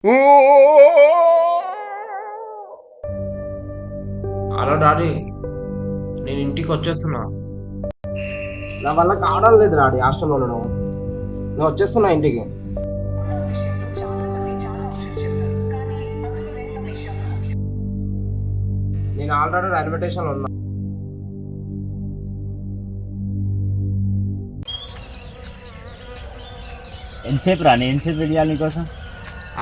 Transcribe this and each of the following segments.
Hello daddy, నేను ఇంటికి వచ్చేస్తున్నా. నా వల్ల కావడం లేదు డాడీ హాస్టల్లో ఉండడం. నేను వచ్చేస్తున్నా ఇంటికి. నేను ఆల్రెడీ రైల్వే స్టేషన్లో ఉన్నా. ఎంతసేపు రా ఎంతసేపు వెయిట్ చేయాలి నీకోసం?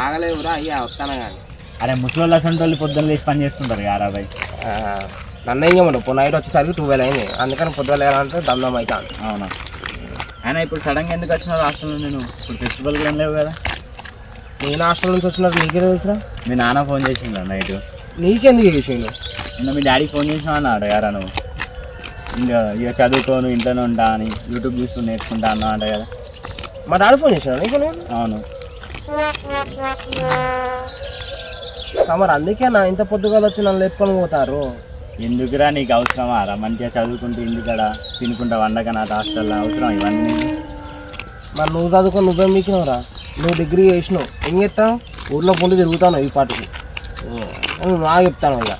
ఆగలేవురా అయ్యా, వస్తానా కానీ. అరే ముసలి అసంటి వాళ్ళు పొద్దున్న లేచి పని చేసుకుంటారు కదా బాయ్. నన్ను ఏం చేయమంటావు? ఇప్పుడు నైట్ వచ్చేసరికి 12 అయింది, అందుకని పొద్దున లేదంటే దమ్దం అవుతాను. అవునా? అయినా ఇప్పుడు సడన్గా ఎందుకు వచ్చినావు హాస్టల్లో? నేను ఇప్పుడు ఫెస్టివల్ కూడా లేవు కదా. నేను హాస్టల్ నుంచి వచ్చినట్టు నీకే తెలుసురా? మీ నాన్న ఫోన్ చేసిందా నైట్? నీకెందుకు చేసిండు? నిన్న మీ డాడీ ఫోన్ చేసినా అన్నాడు కదా నువ్వు. ఇక చదువుకోను ఇంట్లోనే ఉంటా అని, యూట్యూబ్ చూస్తూ నేర్చుకుంటా అన్నా అంట కదా. మా డాడీ ఫోన్ చేశాడు నీకు? అవును. మరి అందుకే నా ఇంత పొద్దుగాలు వచ్చి నన్ను లేపుకొని పోతారు. ఎందుకురా నీకు అవసరమా రా? మంచిగా చదువుకుంటూ ఇంటికాడ తినుకుంటా వండక నా హాస్టల్లో అవసరం ఇవన్నీ. మరి నువ్వు చదువుకొని నువ్వేం మీకినవురా? నువ్వు డిగ్రీ చేసినావు, ఏం చేస్తావు? ఊర్లో పొండి తిరుగుతాను ఈ పాటికి. నువ్వు నాకు చెప్తాను ఇక.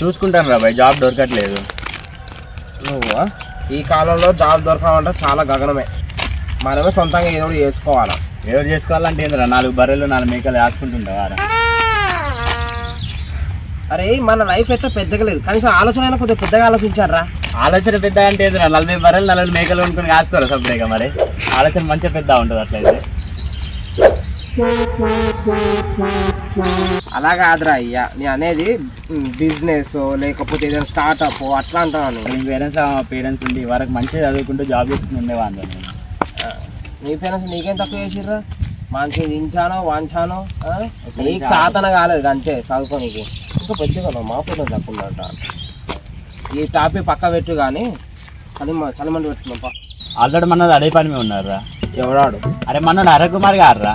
చూసుకుంటాను రా బాయ్, జాబ్ దొరకట్లేదు. నువ్వు ఈ కాలంలో జాబ్ దొరకడం అంటే చాలా గగనమే. మనమే సొంతంగా ఏదో చేసుకోవాలా. ఏదో చేసుకోవాలంటే ఏందిరా? 4 బర్రెలు 4 మేకలు వేసుకుంటుంటావా? అరే మన లైఫ్ ఎట్లా పెద్దగా లేదు, కనీసం ఆలోచన అయినా కొద్దిగా పెద్దగా ఆలోచించారా? ఆలోచన పెద్ద అంటే ఏందిరా? 40 బర్రెలు 40 మేకలు కొనుక్కొని కాసుకోరా సపరేట్గా. మరి ఆలోచన మంచిగా పెద్ద ఉంటుంది అట్లయితే. అలా కాదురా అయ్యా, నేను అనేది బిజినెస్ లేకపోతే ఏదైనా స్టార్ట్అప్ అట్లా అంటాను. పేరెంట్స్ ఉండి వరకు మంచిగా చదువుకుంటూ జాబ్ చేసుకుని ఉండేవాళ్ళు. నీ పేరెంట్స్ నీకేం తక్కువ చేసిర్రా? మంచిగా తింటానో వాంచానో, నీకు సాధన కాలేదు అంతే చదువుకోనికి. ఇంకా పెద్దగా మా పేరెంట్స్ తక్కువ అంట. ఈ టాపిక్ పక్క పెట్టు కానీ చలిమండి పెట్టుకున్నాపా. ఆల్రెడీ మనది అడే పని మీద ఉన్నారా? ఎవడాడు? అరే మనోడు అరకుమార్ గారురా.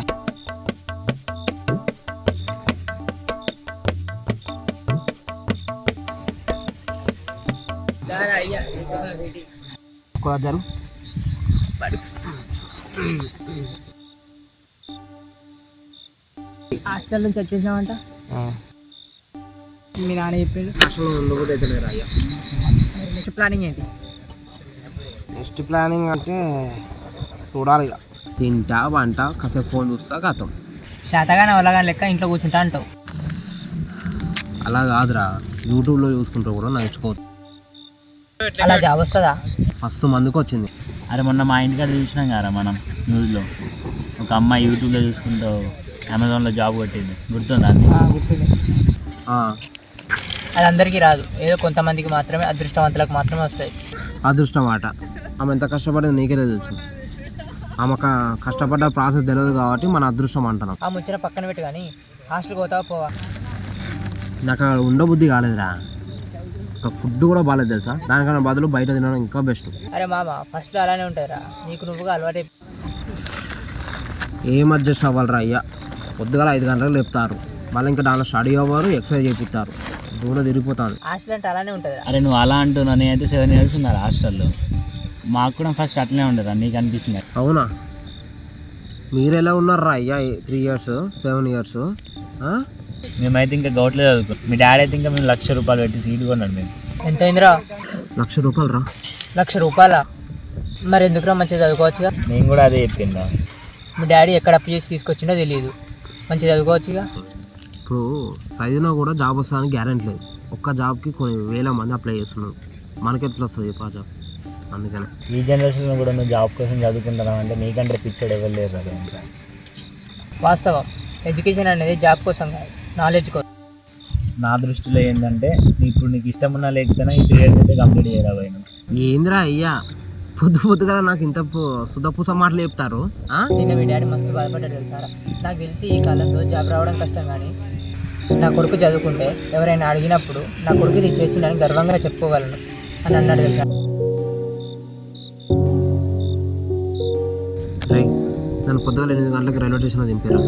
హాస్టల్ నుంచి వచ్చేసామంట మీ నాన్న చెప్పాడు. హాస్టల్లో ఉండకూడదు అయితే లేరు అయ్యా. నెక్స్ట్ ప్లానింగ్ ఏంటి? నెక్స్ట్ ప్లానింగ్ అంటే చూడాలి ఇక. తింటా వంట కాసేపు ఫోన్ చూస్తా కథం. శాతగానే వల్లగాని లెక్క ఇంట్లో కూర్చుంటా అంటావు. అలా కాదురా, యూట్యూబ్లో చూసుకుంటూ కూడా నేర్చుకోవచ్చు. అలా జాబ్ వస్తుందా? మస్తు మందికి వచ్చింది. అరే మొన్న మా ఇంటికాడ చూసినాం కదా మనం న్యూస్లో, ఒక అమ్మాయి యూట్యూబ్లో చూసుకుంటూ అమెజాన్లో జాబ్ కొట్టింది, గుర్తుందా? గుర్తుంది. అది అందరికీ రాదు, ఏదో కొంతమందికి మాత్రమే, అదృష్టవంతులకు మాత్రమే వస్తాయి. అదృష్టం ఆట. ఆమె ఎంత కష్టపడేది నీకే తెలుసు. ఆమె కష్టపడ్డ ప్రాసెస్ తెలియదు కాబట్టి మన అదృష్టం అంటున్నాం. ఆ ముచ్చిన పక్కన పెట్టి కానీ హాస్టల్కి పోతావా పోవా? నాకు అక్కడ ఉండబుద్ధి కాలేదురా. అక్కడ ఫుడ్ కూడా బాగాలేదు తెలుసా. దానికన్నా బదులు బయట తినడం ఇంకా బెస్ట్. అరే మామ, ఫస్ట్లో అలానే ఉంటాయిరా, నీకు నువ్వుగా అలవాటు. ఏం అడ్జస్ట్ అవ్వాలరా అయ్యా? పొద్దుగాల 5 గంటలకు లేపుతారు, మళ్ళీ ఇంకా దాంట్లో స్టడీ అవ్వరు, ఎక్సర్సైజ్ చేపిస్తారు, దూడ తిరిగిపోతాను. హాస్టల్ అంటే అలానే ఉంటుంది. అరే నువ్వు అలా అంటున్నావు, నేనైతే 7 years ఉన్నారు హాస్టల్లో. మాకు కూడా ఫస్ట్ అట్లనే ఉండదు, నీకు అనిపిస్తుంది? అవునా? మీరు ఎలా ఉన్నారా అయ్యా? 3 years 7 years? మేమైతే ఇంకా గౌట్లో చదువుకో. మీ డాడీ అయితే ఇంకా మేము ₹1,00,000 పెట్టి సీటు కొన్నాడు. మేము ఎంత అయిందిరా? ₹1,00,000 రా. ₹1,00,000? మరి ఎందుకురా, మంచిగా చదువుకోవచ్చుగా. నేను కూడా అదే చెప్పిందా. మీ డాడీ ఎక్కడ అప్పు చేసి తీసుకొచ్చిందో తెలియదు, మంచిగా చదువుకోవచ్చుగా. ఇప్పుడు చదివినా కూడా జాబ్ వస్తుందని గ్యారెంటీ లేదు. ఒక్క జాబ్కి కొన్ని వేల మంది అప్లై చేస్తున్నారు, మనకెట్లా వస్తుంది ఆ జాబ్? అందుకని ఈ జనరేషన్లో కూడా నువ్వు జాబ్ కోసం చదువుకుంటున్నావు అంటే నీకంటే పిచ్చోడు ఎవరు లేరు కదా. ఇంకా వాస్తవం, ఎడ్యుకేషన్ అనేది జాబ్ కోసం కాదు, నాలెడ్జ్ కోసం. నా దృష్టిలో ఏంటంటే ఇప్పుడు నీకు ఇష్టం ఉన్నా లేకపోయినా ఈ 3 years అయితే కంప్లీట్ చేయలేకపోయినా. ఏందిరా అయ్యా పొద్దుగా నాకు ఇంత సుధపూస మాటలు చెప్తారు. నిన్న మీ డాడీ మస్తు బాధపడ్డాడు తెలుసారా. నాకు తెలిసి ఈ కాలంలో జాబ్ రావడం కష్టం, కానీ నా కొడుకు చదువుకుంటే ఎవరైనా అడిగినప్పుడు నా కొడుకు ఇది చేసిండని గర్వంగా చెప్పుకోగలను అని అన్నాడు తెలుసా. నన్ను పొద్దుగా 8 గంటలకు రైల్వే స్టేషన్లో దింపారు.